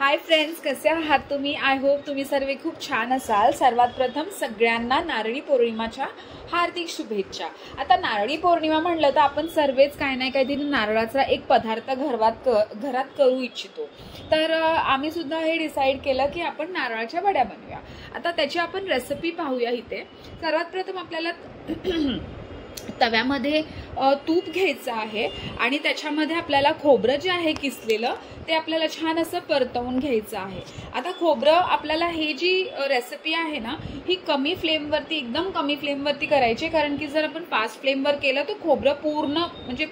Hi friends, कसे आहात तुम्ही? आय होप तुम्ही सर्व खूप छान असाल। सर्वात प्रथम सगळ्यांना नारळी पौर्णिमाच्या हार्दिक शुभेच्छा। आता नारळी पौर्णिमा म्हणलं तर आपण सर्वच काही ना काहीतरी नारळाचा एक पदार्थ घरात करू इच्छितो। तर आम्ही सुद्धा हे डिसाईड केलं की आपण नारळाच्या वड्या बनवूया। आता त्याची आपण रेसिपी पाहूया। इथे सर्वात प्रथम आपल्याला तव्यामध्ये तूप घ्यायचं आहे आणि त्याच्यामध्ये आपल्याला खोबरं जे आहे किसलेलं ते आपल्याला छान असं परतवून घ्यायचं आहे। आता खोबरं आपल्याला हे जी रेसिपी आहे ना ही कमी फ्लेमवरती, एकदम कमी फ्लेमवरती करायची, कारण की जर आपण फास्ट फ्लेमवर केलं तर खोबरं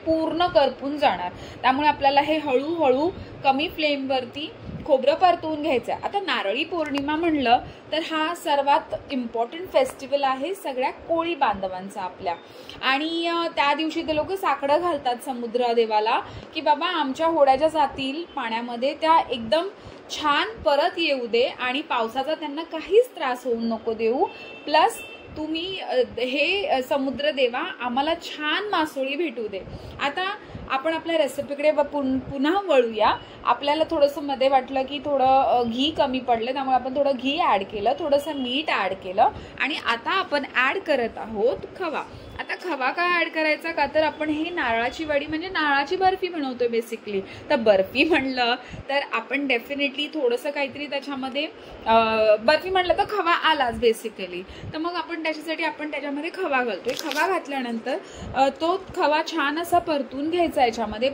पूर्ण करपून जाणार। त्यामुळे आपल्याला हे हळूहळू कमी फ्लेमवरती खोबरं परतवून घ्यायचं। आता नारळी पौर्णिमा म्हणलं तर हा सर्वात इम्पॉर्टंट फेस्टिवल आहे सगळ्या कोळी बांधवांचा आपल्या। आणि त्या दिवशी ते लोक साकडं घालतात समुद्र देवाला की बाबा आमच्या होड्या ज्या जातील पाण्यामध्ये त्या एकदम छान परत येऊ दे आणि पावसाचा त्यांना काहीच त्रास होऊ नको देऊ, प्लस तुम्ही हे समुद्र देवा आम्हाला छान मासोळी भेटू दे। आता आपण आपल्या रेसिपीकडे पुन्हा वळूया। आपल्याला थोडंसं मध्ये वाटलं की थोडं घी कमी पडलं, त्यामुळे आपण थोडं घी ऍड केलं, थोडंसं मीठ ऍड केलं आणि आता आपण ऍड करत आहोत खवा। आता खवा का ऍड करायचा का, तर आपण हे नारळाची वडी म्हणजे नारळाची बर्फी बनवतोय बेसिकली। तर बर्फी म्हणलं तर आपण डेफिनेटली थोडंसं काहीतरी त्याच्यामध्ये बर्फी म्हणलं तर खवा आलाच बेसिकली। तर मग आपण त्याच्यासाठी आपण त्याच्यामध्ये खवा घालतोय। खवा घातल्यानंतर तो खवा छान असा परतून घ्यायचा। याच्यामध्ये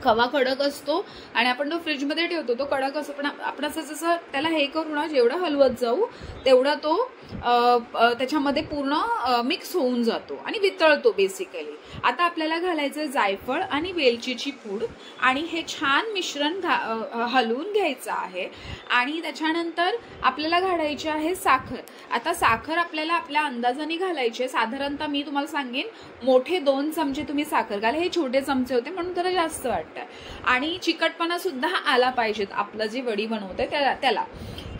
खवा कडक असतो आणि आपण तो फ्रीजमध्ये ठेवतो, तो कडक असतो, पण आपण असं जसं त्याला हे करू ना, जेवढं हलवत जाऊ तेवढा तो त्याच्यामध्ये पूर्ण मिक्स होऊन जातो आणि वितळतो बेसिकली। आता आपल्याला घालायचं जायफळ आणि वेलचीची पूड आणि हे छान मिश्रण हलवून घ्यायचं आहे। आणि त्याच्यानंतर आपल्याला घालायची आहे साखर। आता साखर आपल्याला आपल्या अंदाजाने घालायची आहे। साधारणतः मी तुम्हाला सांगेन मोठे 2 चमचे तुम्ही साखर घाला, हे छोटे चमचे होते म्हणून जरा जास्त वाटतं। आणि चिकटपणा सुद्धा आला पाहिजेत आपलं जी वडी बनवते त्याला।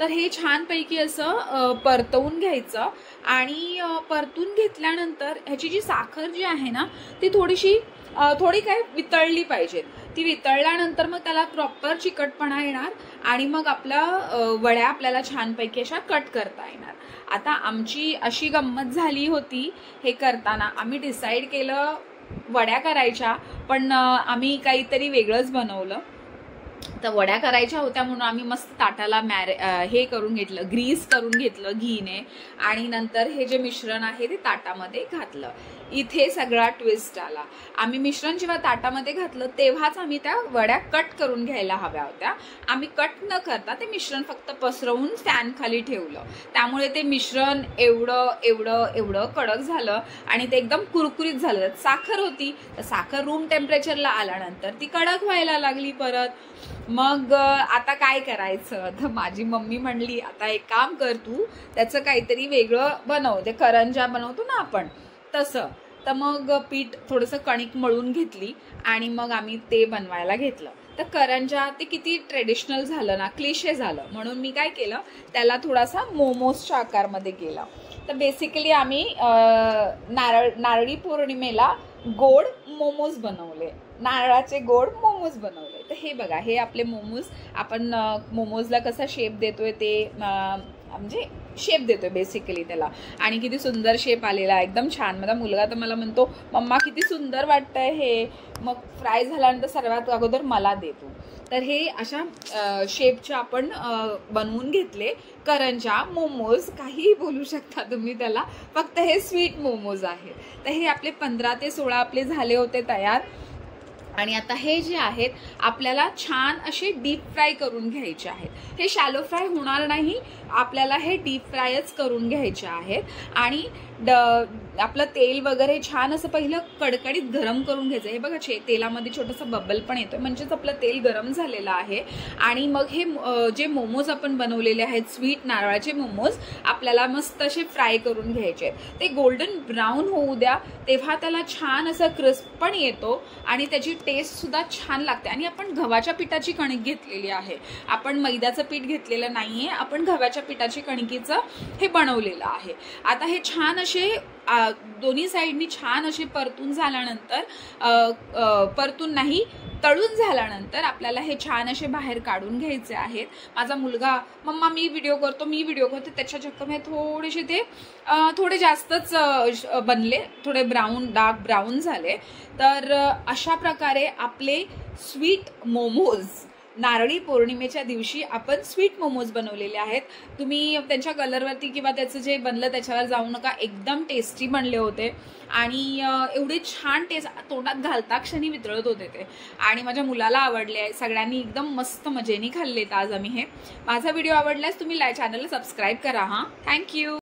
तर हे छानपैकी असं परतवून घ्यायचं आणि परतून घेतल्यानंतर ह्याची जी साखर जी आहे ना ती थोडी काय वितळली पाहिजे। ती वितळल्यानंतर मग त्याला प्रॉपर चिकटपणा येणार आणि मग आपल्या वड्या आपल्याला छानपैकी अशा कट करता येणार। आता आमची अशी गंमत झाली होती हे करताना, आम्ही डिसाईड केलं वड्या करायच्या, पण आम्ही काहीतरी वेगळंच बनवलं। तर वड्या करायच्या होत्या म्हणून आम्ही मस्त ताटाला हे करून घेतलं, ग्रीस करून घेतलं घीने आणि नंतर हे जे मिश्रण आहे ते ताटामध्ये घातलं। इथे सगळा ट्विस्ट आला। आम्ही मिश्रण जेव्हा ताटामध्ये घातलं तेव्हाच आम्ही त्या वड्या कट करून घ्यायला हव्या होत्या। आम्ही कट न करता ते मिश्रण फक्त पसरवून फॅन खाली ठेवलं, त्यामुळे ते मिश्रण एवढं कडक झालं आणि ते एकदम कुरकुरीत झालं। साखर होती तर साखर रूम टेम्परेचरला आल्यानंतर ती कडक व्हायला लागली परत। मग आता काय करायचं, तर माझी मम्मी म्हणली आता एक काम कर, तू त्याचं काहीतरी वेगळं बनव, ते करंजा बनवतो ना आपण तसं। तर मग पीठ थोडंसं कणिक मळून घेतली आणि मग आम्ही ते बनवायला घेतलं। तर करंजा ते किती ट्रेडिशनल झालं ना, क्लिशे झालं, म्हणून मी काय केलं त्याला थोडासा मोमोजच्या आकारमध्ये केला। तर बेसिकली आम्ही नारळी पौर्णिमेला गोड मोमोज बनवले, नारळाचे गोड मोमोज बनवले। तर हे बघा, हे आपले मोमोज, आपण मोमोजला कसा शेप देतोय ते म्हणजे शेप देतोय बेसिकली त्याला, आणि किती सुंदर शेप आलेला, एकदम छान। माझा मुलगा तर मला म्हणतो मम्मा किती सुंदर वाटतंय हे। मग फ्राय झाल्यानंतर सर्वात अगोदर मला देतो। तर हे अशा शेपचे आपण बनवून घेतले करंजा, मोमोज, काहीही बोलू शकता तुम्ही त्याला, फक्त हे स्वीट मोमोज आहे। तर हे आपले 15 ते 16 आपले झाले होते तयार। आणि आता हे जे आहेत आपल्याला छान असे डीप फ्राय करून घ्यायचे आहेत। हे शॅलो फ्राय होणार नाही, आपल्याला हे डीप फ्रायच करून घ्यायचे आहेत। आणि आपलं तेल वगैरे छान असं पहिलं कडकडीत गरम करून घ्यायचं। हे बघा तेलामध्ये छोटंसं बबल पण येतोय, म्हणजेच आपलं तेल गरम झालेलं आहे। आणि मग हे जे मोमोज आपण बनवलेले आहेत स्वीट नारळाचे मोमोज, आपल्याला मस्त असे फ्राय करून घ्यायचे आहेत। ते गोल्डन ब्राऊन होऊ द्या, तेव्हा त्याला छान असं क्रिस्प पण येतो आणि त्याची टेस्ट सुद्धा छान लागते। आणि आपण गव्हाच्या पिठाची कणिक घेतलेली आहे, आपण मैद्याचं पीठ घेतलेलं नाहीये, आपण गव्हाच्या पिठाची कणिकीचं हे बनवलेलं आहे। आता हे छान असे दोन्ही साईडनी छान असे परतून झाल्यानंतर परतून नाही तळून झाल्यानंतर आपल्याला हे छान असे बाहेर काढून घ्यायचे आहेत. माझा मुलगा मम्मा मी व्हिडिओ करतो त्याच्या चक्करमध्ये थोडेसे ते थोडे जास्तच बनले, थोडे डार्क ब्राऊन झाले. तर अशा प्रकारे आपले स्वीट मोमोज नारळी पौर्णिमेच्या दिवशी आपण स्वीट मोमोज बनवलेले आहेत. तुम्ही त्यांच्या कलरवरती किंवा त्याचं जे बनलं त्याच्यावर जाऊ नका, एकदम टेस्टी बनले होते आणि एवढे छान टेस्ट तोंडात घालता क्षणी वितळत होते ते. आणि माझ्या मुलाला आवडले, सगळ्यांनी एकदम मस्त मजेने खाल्लेत आज आम्ही हे. माझा व्हिडिओ आवडल्यास तुम्ही चॅनलला सबस्क्राईब करा. थँक्यू.